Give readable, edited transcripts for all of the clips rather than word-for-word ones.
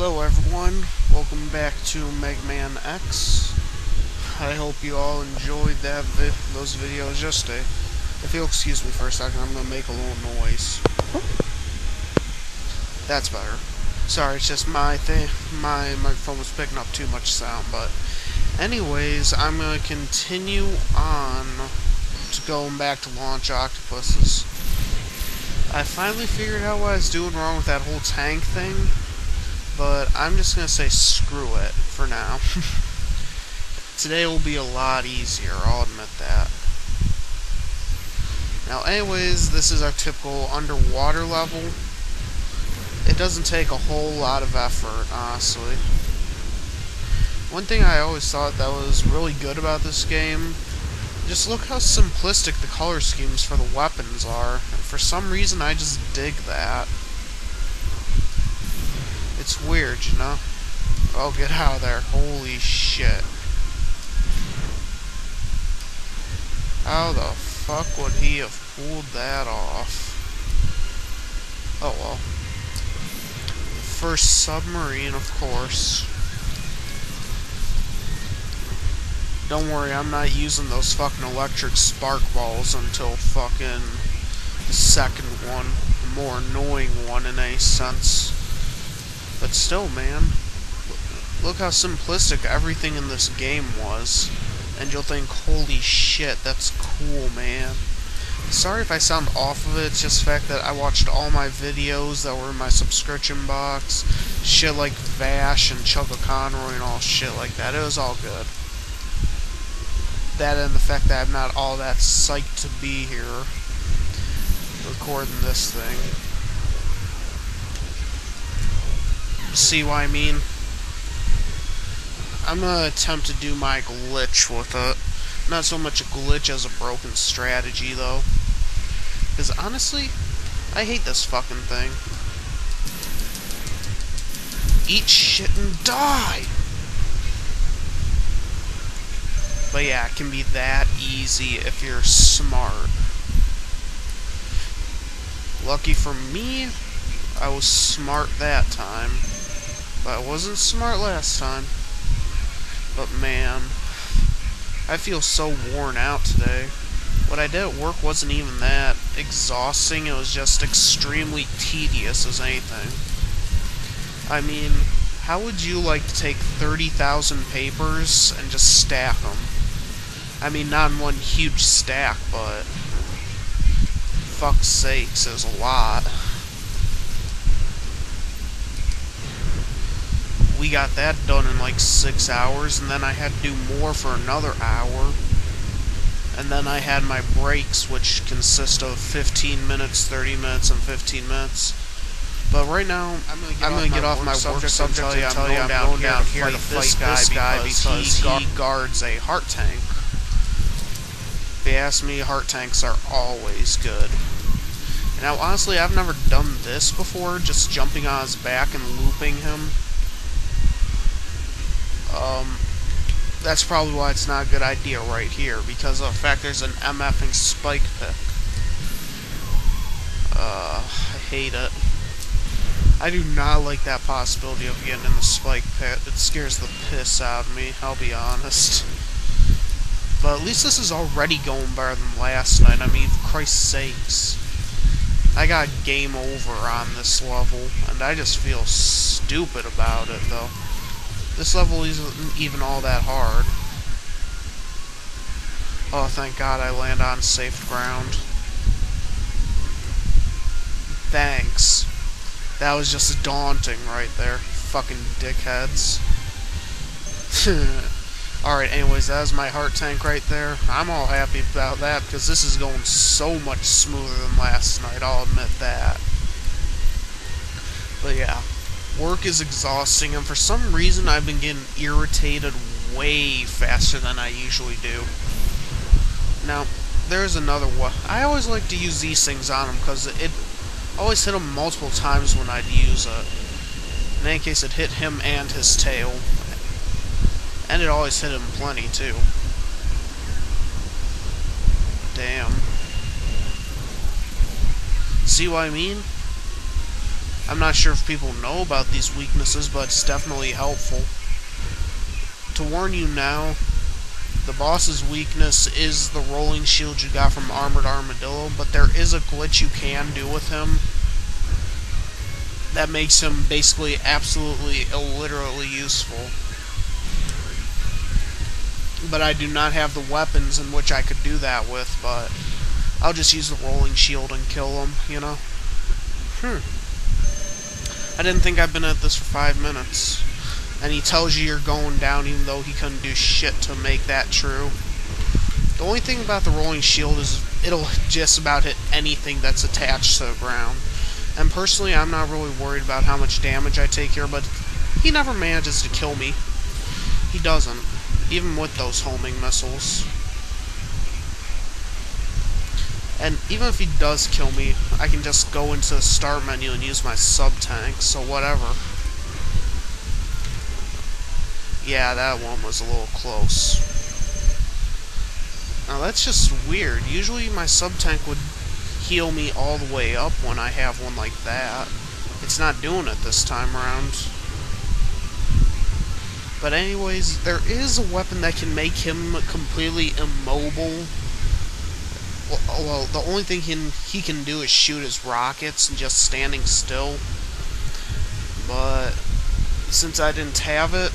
Hello everyone, welcome back to Megaman X. I hope you all enjoyed those videos yesterday. If you'll excuse me for a second, I'm going to make a little noise. That's better. Sorry, it's just my microphone was picking up too much sound, but anyways, I'm going to continue on to going back to launch octopuses. I finally figured out what I was doing wrong with that whole tank thing. But I'm just going to say screw it for now. Today will be a lot easier, I'll admit that. Now anyways, this is our typical underwater level. It doesn't take a whole lot of effort, honestly. One thing I always thought that was really good about this game, just look how simplistic the color schemes for the weapons are. And for some reason I just dig that. It's weird, you know? Oh, get out of there. Holy shit. How the fuck would he have pulled that off? Oh well. First submarine, of course. Don't worry, I'm not using those fucking electric spark balls until fucking the second one. The more annoying one in a sense. But still, man, look how simplistic everything in this game was. And you'll think, holy shit, that's cool, man. Sorry if I sound off of it, it's just the fact that I watched all my videos that were in my subscription box. Shit like Vash and Chugga Conroy and all shit like that. It was all good. That and the fact that I'm not all that psyched to be here recording this thing. See what I mean? I'm gonna attempt to do my glitch with it. Not so much a glitch as a broken strategy, though. Because honestly, I hate this fucking thing. Eat shit and die! But yeah, it can be that easy if you're smart. Lucky for me, I was smart that time. But I wasn't smart last time. But man, I feel so worn out today. What I did at work wasn't even that exhausting, it was just extremely tedious as anything. I mean, how would you like to take 30,000 papers and just stack them? I mean, not in one huge stack, but fuck's sakes, it was a lot. We got that done in like 6 hours, and then I had to do more for another hour. And then I had my breaks, which consist of 15 minutes, 30 minutes, and 15 minutes. But right now, I'm gonna get off my work subject and tell you I'm going down here to fight this guy because he guards a heart tank. If you ask me, heart tanks are always good. Now, honestly, I've never done this before, just jumping on his back and looping him. That's probably why it's not a good idea right here, because of the fact there's an MFing spike pit. I hate it. I do not like that possibility of getting in the spike pit. It scares the piss out of me, I'll be honest. But at least this is already going better than last night. I mean, for Christ's sakes. I got game over on this level, and I just feel stupid about it, though. This level isn't even all that hard. Oh, thank God I land on safe ground. Thanks. That was just daunting right there. Fucking dickheads. Alright, anyways, that was my heart tank right there. I'm all happy about that because this is going so much smoother than last night, I'll admit that. But yeah. Work is exhausting, and for some reason I've been getting irritated way faster than I usually do. Now, there's another one. I always like to use these things on him because it always hit him multiple times when I'd use it. In any case, it hit him and his tail. And it always hit him plenty, too. Damn. See what I mean? I'm not sure if people know about these weaknesses, but it's definitely helpful. To warn you now, the boss's weakness is the rolling shield you got from Armored Armadillo, but there is a glitch you can do with him that makes him basically absolutely illiterally useful. But I do not have the weapons in which I could do that with, but I'll just use the rolling shield and kill him, you know? I didn't think I'd been at this for 5 minutes. And he tells you you're going down even though he couldn't do shit to make that true. The only thing about the rolling shield is it'll just about hit anything that's attached to the ground. And personally, I'm not really worried about how much damage I take here, but he never manages to kill me. He doesn't, even with those homing missiles. And even if he does kill me, I can just go into the start menu and use my sub-tank, so whatever. Yeah, that one was a little close. Now that's just weird. Usually my sub-tank would heal me all the way up when I have one like that. It's not doing it this time around. But anyways, there is a weapon that can make him completely immobile. Well, the only thing he can do is shoot his rockets and just standing still. But since I didn't have it,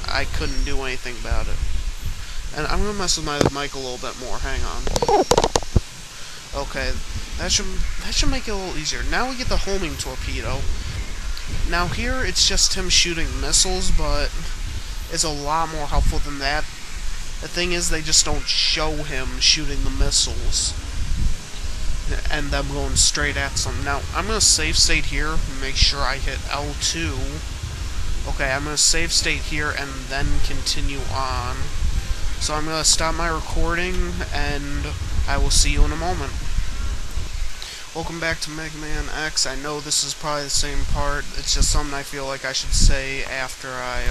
I couldn't do anything about it. And I'm gonna mess with my mic a little bit more. Hang on. Okay, that should make it a little easier. Now we get the homing torpedo. Now here it's just him shooting missiles, but it's a lot more helpful than that. The thing is, they just don't show him shooting the missiles and them going straight at some. Now I'm gonna save state here and make sure I hit L2. Okay, I'm going to save state here and then continue on. So I'm going to stop my recording, and I will see you in a moment. Welcome back to Megaman X. I know this is probably the same part. It's just something I feel like I should say after I,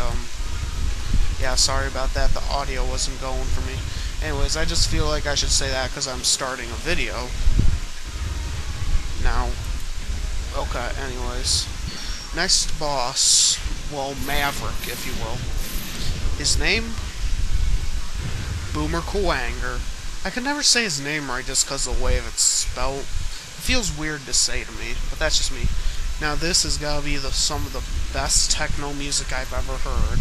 yeah, sorry about that. The audio wasn't going for me. Anyways, I just feel like I should say that because I'm starting a video. Now, okay, anyways. Next boss, well, Maverick, if you will. His name? Boomer Kuwanger. I could never say his name right just because of the way it's spelled. It feels weird to say to me, but that's just me. Now this has got to be some of the best techno music I've ever heard.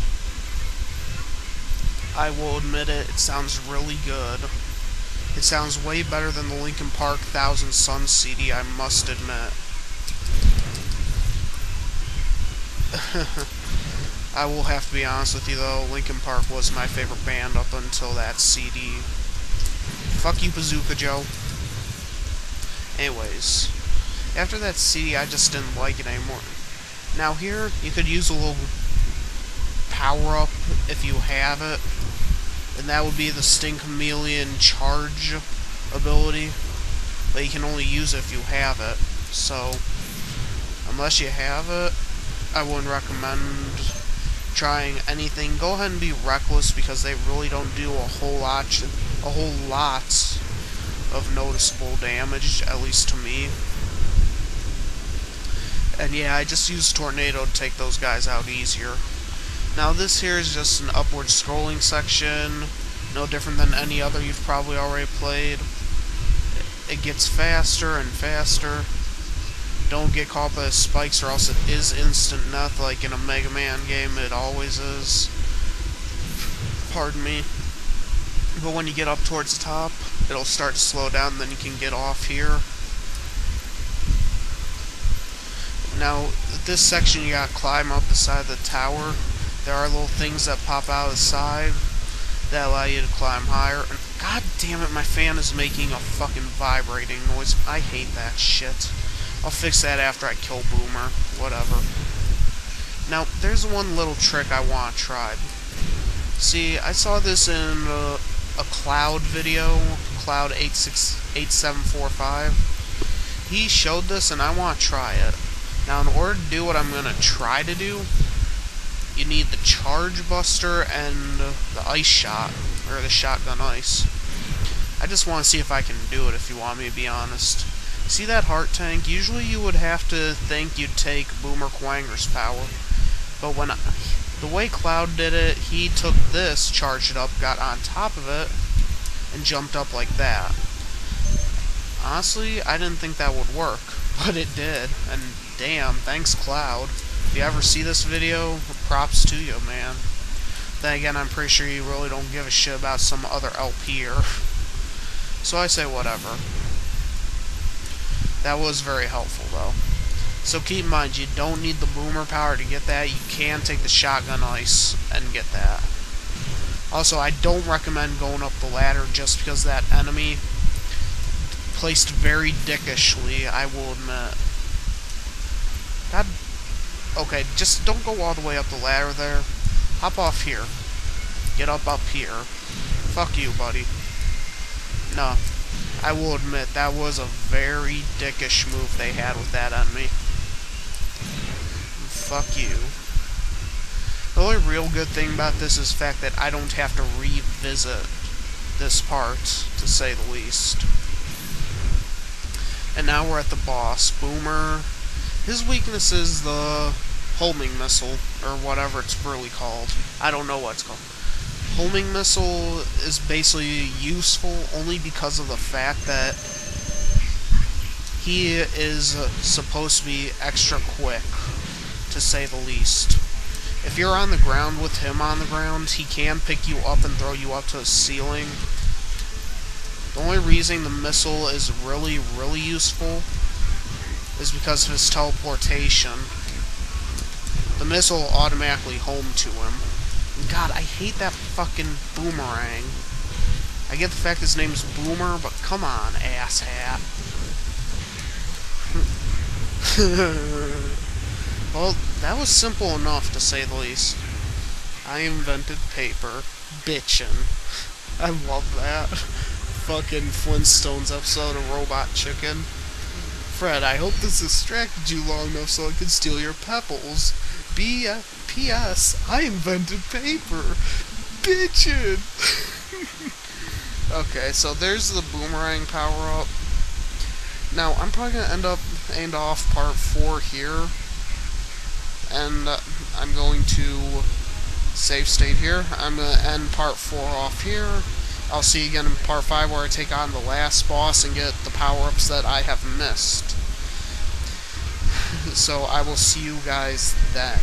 I will admit it, it sounds really good. It sounds way better than the Linkin Park Thousand Suns CD, I must admit. I will have to be honest with you though, Linkin Park was my favorite band up until that CD. Fuck you, Bazooka Joe. Anyways, after that CD, I just didn't like it anymore. Now here, you could use a little power-up if you have it, and that would be the Sting Chameleon Charge ability, but you can only use it if you have it. So, unless you have it, I wouldn't recommend trying anything. Go ahead and be reckless because they really don't do a whole lot of noticeable damage, at least to me. And yeah, I just used Tornado to take those guys out easier. Now this here is just an upward scrolling section, no different than any other you've probably already played. It gets faster and faster. Don't get caught by the spikes or else it is instant death like in a Mega Man game, it always is. Pardon me. But when you get up towards the top, it'll start to slow down, then you can get off here. Now, this section you gotta climb up the side of the tower. There are little things that pop out of the side that allow you to climb higher. And god damn it, my fan is making a fucking vibrating noise. I hate that shit. I'll fix that after I kill Boomer. Whatever. Now, there's one little trick I want to try. See, I saw this in a Cloud video, Cloud8745. He showed this and I want to try it. Now, in order to do what I'm going to try to do, you need the Charge Buster and the Ice Shot, or the Shotgun Ice. I just want to see if I can do it, if you want me to be honest. See that heart tank? Usually you would have to think you'd take Boomer Quanger's power. But the way Cloud did it, he took this, charged it up, got on top of it, and jumped up like that. Honestly, I didn't think that would work, but it did. And damn, thanks Cloud. If you ever see this video, props to you, man. Then again, I'm pretty sure you really don't give a shit about some other LPer. So I say whatever. That was very helpful, though. So keep in mind, you don't need the boomer power to get that. You can take the shotgun ice and get that. Also, I don't recommend going up the ladder just because that enemy placed very dickishly, I will admit. God. Okay, just don't go all the way up the ladder there. Hop off here. Get up here. Fuck you, buddy. No. I will admit, that was a very dickish move they had with that enemy. Fuck you. The only real good thing about this is the fact that I don't have to revisit this part, to say the least. And now we're at the boss, Boomer. His weakness is the homing missile, or whatever it's really called. I don't know what it's called. Homing missile is basically useful only because of the fact that he is supposed to be extra quick, to say the least. If you're on the ground with him on the ground, he can pick you up and throw you up to the ceiling. The only reason the missile is really, really useful is because of his teleportation. The missile will automatically home to him. God, I hate that fucking boomerang. I get the fact his name is Boomer, but come on, asshat. Well, that was simple enough, to say the least. I invented paper. Bitchin'. I love that. Fucking Flintstones episode of Robot Chicken. Fred, I hope this distracted you long enough so I could steal your pebbles. P.S. I invented paper. Bitchin'. Okay, so there's the boomerang power-up. Now, I'm probably going to end off part 4 here. And I'm going to save state here. I'm going to end part 4 off here. I'll see you again in part 5 where I take on the last boss and get the power-ups that I have missed. So I will see you guys then.